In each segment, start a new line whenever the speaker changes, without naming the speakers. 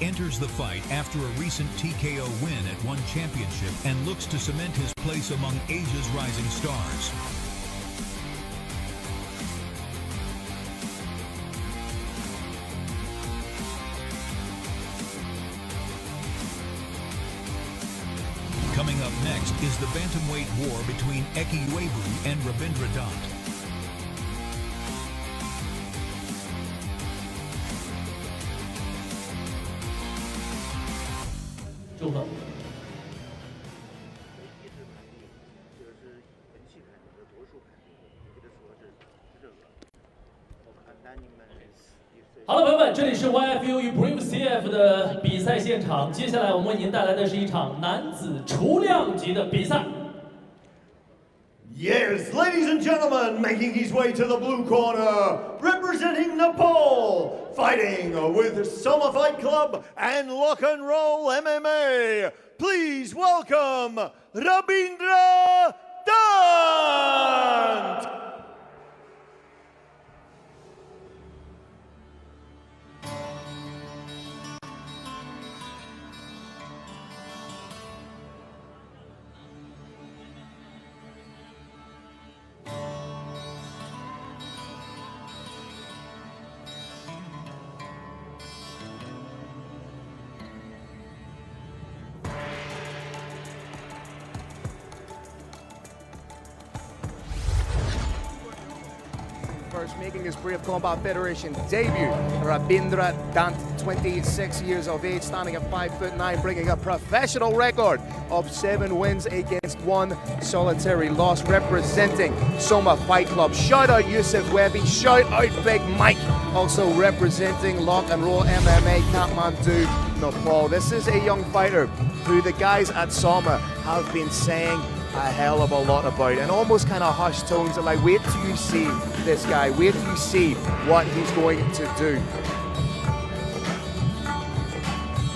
enters the fight after a recent TKO win at one championship and looks to cement his place among Asia's rising stars. Coming up next is the bantamweight war between Eqiyuebu and Rabindra Dhant.
好了，朋友们，这里是 YFU 与 Brave CF 的比赛现场。接下来我们为您带来的是一场男子雏量级的比赛。
Yes, ladies and gentlemen, making his way to the blue corner, representing Nepal, fighting with Summer Fight Club and Lock and Roll MMA. Please welcome Rabindra Dhant.
First making his Brave Combat Federation debut, Rabindra Dhant, 26 years of age, standing at 5'9", bringing a professional record of 7 wins against 1 solitary loss, representing Soma Fight Club. Shout out Yusuf Webby, shout out Big Mike, also representing Lock and Roll MMA, Kathmandu, Nepal. This is a young fighter who the guys at Soma have been saying a hell of a lot about, and almost kind of hushed tones, like, wait till you see this guy, wait till you see what he's going to do.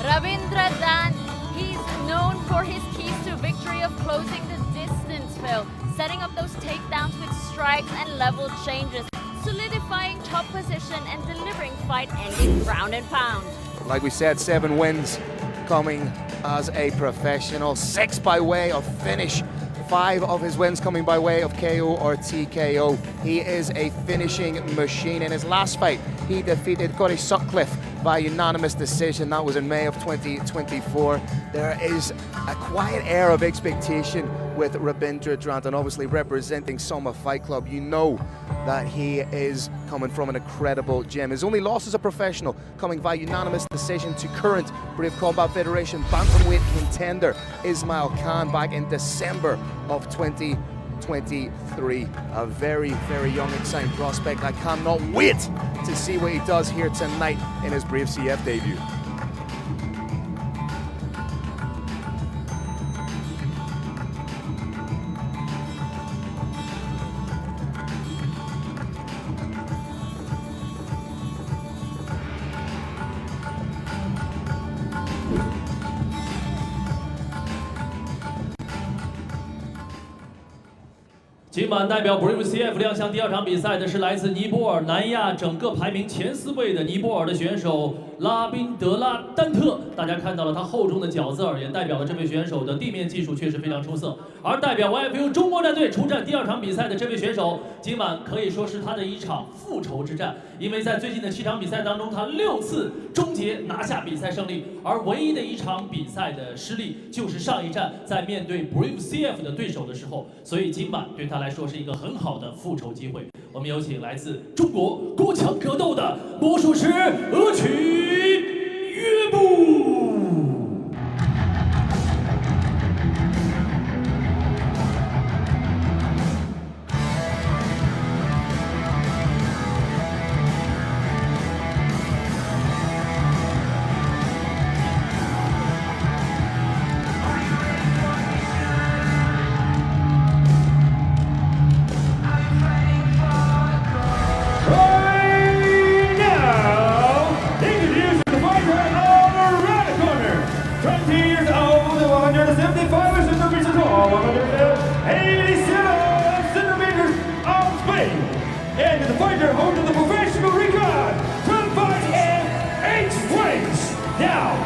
Rabindra Dhant, he's known for his keys to victory of closing the distance, Phil, setting up those takedowns with strikes and level changes, solidifying top position and delivering fight-ending ground and pound.
Like we said, 7 wins coming as a professional, 6 by way of finish. 5 of his wins coming by way of KO or TKO. He is a finishing machine. In his last fight, he defeated Corey Sutcliffe by unanimous decision. That was in May of 2024. There is a quiet air of expectation with Rabindra Dhant, and obviously representing Soma Fight Club, you know that he is coming from an incredible gym. His only loss as a professional coming by unanimous decision to current Brave Combat Federation bantamweight contender Ismail Khan back in December of 2023. A very, very young, exciting prospect. I cannot wait to see what he does here tonight in his Brave CF debut.
今晚代表 Brave CF 亮相第2场比赛的是来自尼泊尔，南亚整个排名前4位的尼泊尔的选手拉宾德拉丹特。大家看到了他厚重的脚字儿，也代表了这位选手的地面技术确实非常出色。而代表 YFU 中国战队出战第2场比赛的这位选手，今晚可以说是他的一场复仇之战，因为在最近的7场比赛当中，他6次终结拿下比赛胜利，而唯一的一场比赛的失利就是上一战在面对 Brave CF 的对手的时候，所以今晚对他来说是一个很好的复仇机会。我们有请来自中国国强格斗的魔术师Eqiyuebu。And the fighter holding the professional record, 12 fights and 8 wins. Now,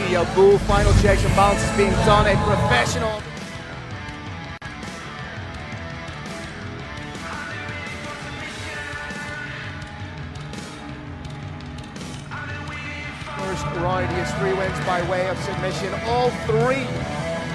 Eqiyuebu. Final checks and balances being done. A professional. First round, he has 3 wins by way of submission. All 3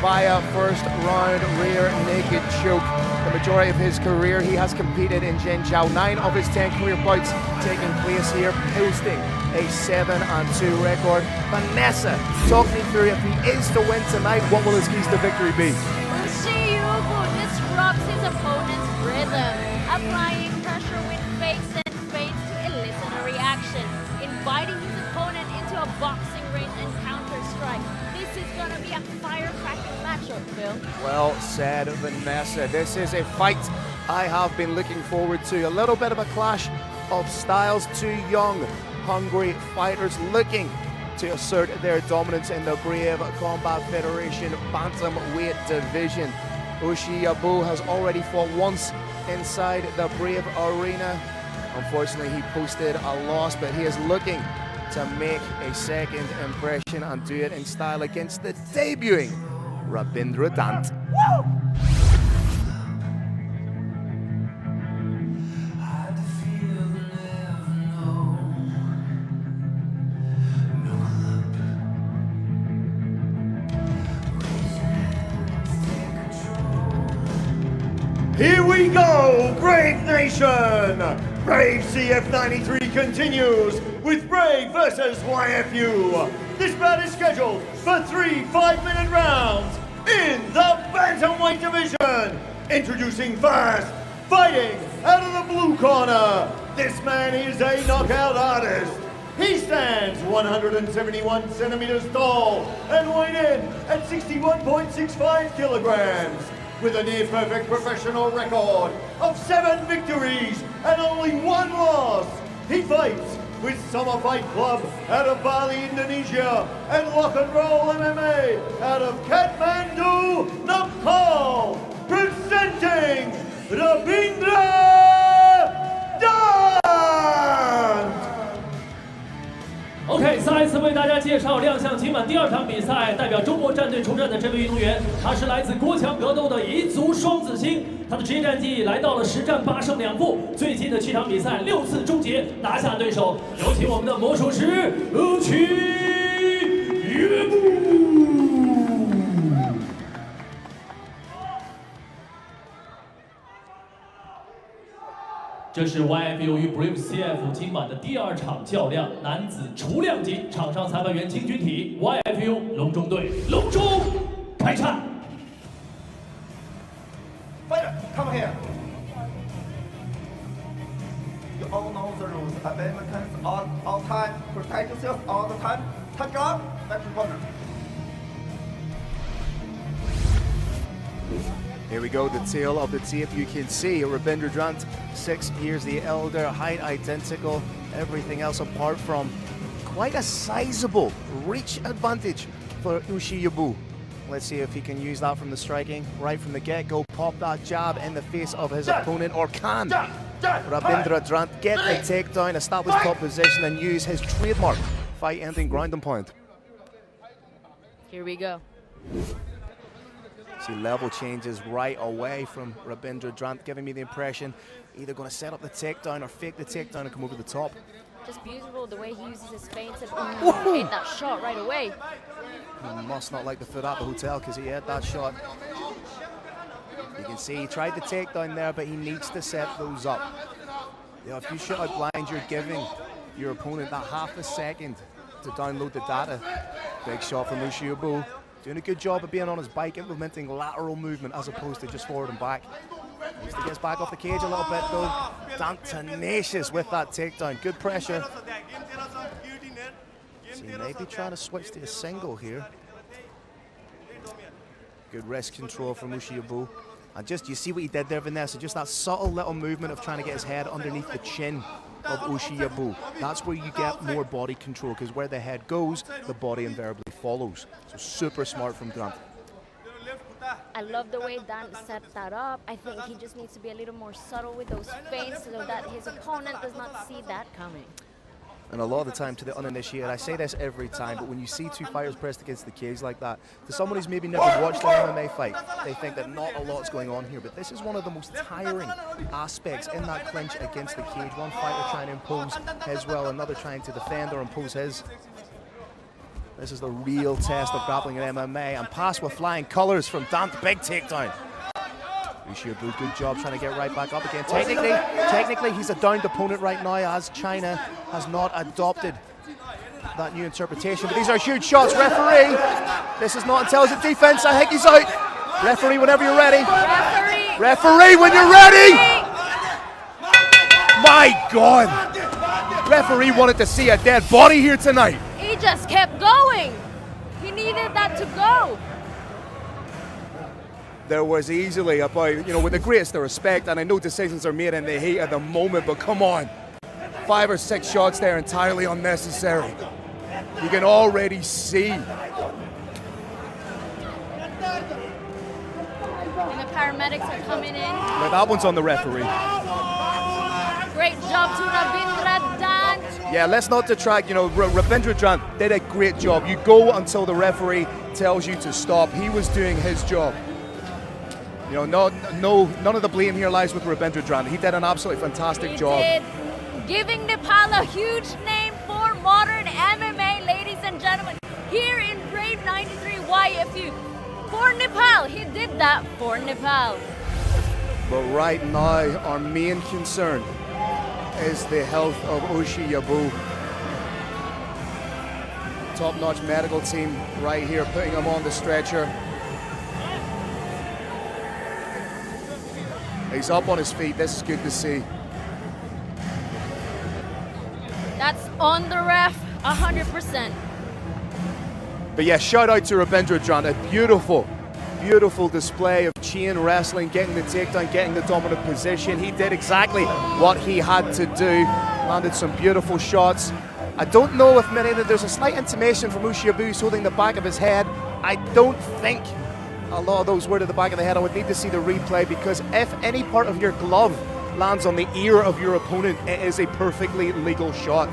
via first round rear naked choke. The majority of his career he has competed in Zhengzhou. 9 of his 10 career bouts taking place here, posting a 7-2 record. Vanessa, talk me through, if he is to win tonight, what will his keys to victory be?
Eqiyuebu disrupts his opponent's rhythm, applying pressure with fakes and feints to elicit a reaction, inviting his opponent into a boxing range and counter-strike. This is gonna be a firecracking matchup, Phil.
Well said, Vanessa. This is a fight I have been looking forward to. A little bit of a clash of styles. 2 young, hungry fighters looking to assert their dominance in the Brave Combat Federation bantamweight division. Eqiyuebu has already fought once inside the Brave arena. Unfortunately, he posted a loss, but he is looking to make a second impression and do it in style against the debuting Rabindra Dhant.
Here we go, Brave Nation! Brave CF93 continues with Brave versus YFU. This bout is scheduled for 3 5-minute rounds in the bantamweight division. Introducing first, fighting out of the blue corner. This man is a knockout artist. He stands 171 centimeters tall and weighed in at 61.65 kilograms. With a near-perfect professional record of 7 victories and only 1 loss. He fights with Summer Fight Club out of Bali, Indonesia, and Lock and Roll MMA out of Kathmandu, Nepal. Presenting Rabindra Dhant!
OK， 再一次为大家介绍亮相今晚第2场比赛，代表中国战队出战的这位运动员，他是来自国强格斗的彝族双子星，他的职业战绩来到了10战8胜2负，最近的7场比赛6次终结拿下对手。有请我们的魔术师Eqiyuebu。这是 YFU 与 Brave CF 今晚的第2场较量，男子雏量级，场上裁判员金军体 YFU 隆中队隆中开战。
Fighter, come here. You all know the rules. Americans all time protect yourself all the time. Touch up, back to corner.
Here we go, the tail of the tape. You can see Rabindra Dhant, 6 years the elder, height identical, everything else apart from quite a sizable reach advantage for Eqiyuebu. Let's see if he can use that from the striking, right from the get-go. Pop that jab in the face of his opponent, or can Rabindra Dhant get the takedown, establish top position, and use his trademark fight-ending ground and pound.
Here we go.
See level changes right away from Rabindra Dhant, giving me the impression either going to set up the takedown or fake the takedown and come over the top.
Just beautiful the way he uses his feints and hit that shot right away.
He must not like the foot at the hotel because he had that shot. You can see he tried the takedown there, but he needs to set those up. You know, if you shut out blind, you're giving your opponent that half a second to download the data. Big shot from Eqiyuebu. Doing a good job of being on his bike, implementing lateral movement as opposed to just forward and back. He gets back off the cage a little bit though. Dhant tenacious with that takedown. Good pressure. So he may be trying to switch to a single here. Good wrist control from Eqiyuebu. And just, you see what he did there, Vanessa, just that subtle little movement of trying to get his head underneath the chin of Eqiyuebu. That's where you get more body control, because where the head goes, the body invariably follows. So super smart from Dhant.
I love the way Dan set that up. I think he just needs to be a little more subtle with those feints so that his opponent does not see that coming.
And a lot of the time, to the uninitiated, I say this every time, but when you see two fighters pressed against the cage like that, to someone who's maybe never watched an MMA fight, they think that not a lot's going on here. But this is one of the most tiring aspects in that clinch against the cage. One fighter trying to impose his will, another trying to defend or impose his. This is the real test of grappling in MMA. And pass with flying colors from Dhant. Big takedown. Eqiyuebu, good job trying to get right back up again. Technically, he's a downed opponent right now, as China has not adopted that new interpretation. But these are huge shots. Referee, this is not intelligent defense. I think he's out. Referee, whenever you're ready. Referee, when you're ready. My God. Referee wanted to see a dead body here tonight.
He just kept going. He needed that to go.
There was easily about, with the greatest of respect, and I know decisions are made in the heat of the moment, but come on. 5 or 6 shots there entirely unnecessary. You can already see.
And the paramedics are coming in.
Now that one's on the referee.
Great job to Rabindra Dhant.
Yeah, let's not detract. Rabindra Dhant did a great job. You go until the referee tells you to stop. He was doing his job. None of the blame here lies with Rabindra Dhant. He did an absolutely fantastic job.
Did, giving Nepal a huge name for modern MMA, ladies and gentlemen. Here in Brave 93 YFU. For Nepal, he did that for Nepal.
But right now, our main concern is the health of Eqiyuebu. Top-notch medical team right here, putting him on the stretcher. He's up on his feet. This is good to see.
That's on the ref, 100%.
But yeah, shout out to Rabindra Dhant. A beautiful, beautiful display of chain wrestling, getting the takedown, getting the dominant position. He did exactly what he had to do. Landed some beautiful shots. I don't know if there's a slight intimation from Eqiyuebu holding the back of his head. I don't think a lot of those were to the back of the head. I would need to see the replay, because if any part of your glove lands on the ear of your opponent, it is a perfectly legal shot.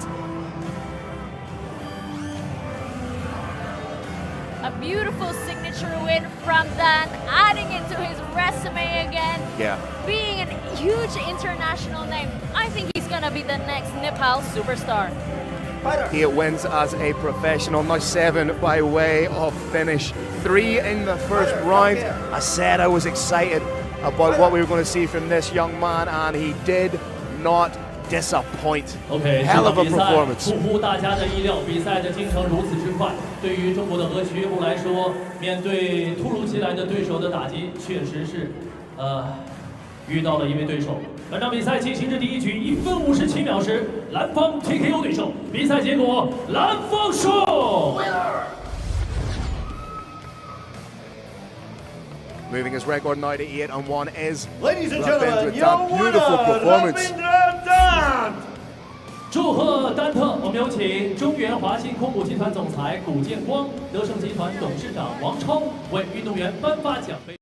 A beautiful signature win from Dhant, adding it to his resume again.
Yeah.
Being a huge international name. I think he's gonna be the next Nepal superstar.
He wins as a professional, now 7 by way of finish. 3 in the first round. I said I was excited about what we were going to see from this young man, and he did not disappoint. Hell of a performance.
出乎大家的意料，比赛的进程如此之快。对于中国的Eqiyuebu来说，面对突如其来的对手的打击，确实是，遇到了一位对手。本场比赛进行至第1局1分57秒时，蓝方 TKO 对手，比赛结果蓝方胜。
Moving his record now to 8-1 is
Ladies and gentlemen, your
Dhant. Beautiful performance.
Rabindra Dhant.
祝贺丹特！我们有请中原华信控股集团总裁古建光、德胜集团董事长王超为运动员颁发奖杯。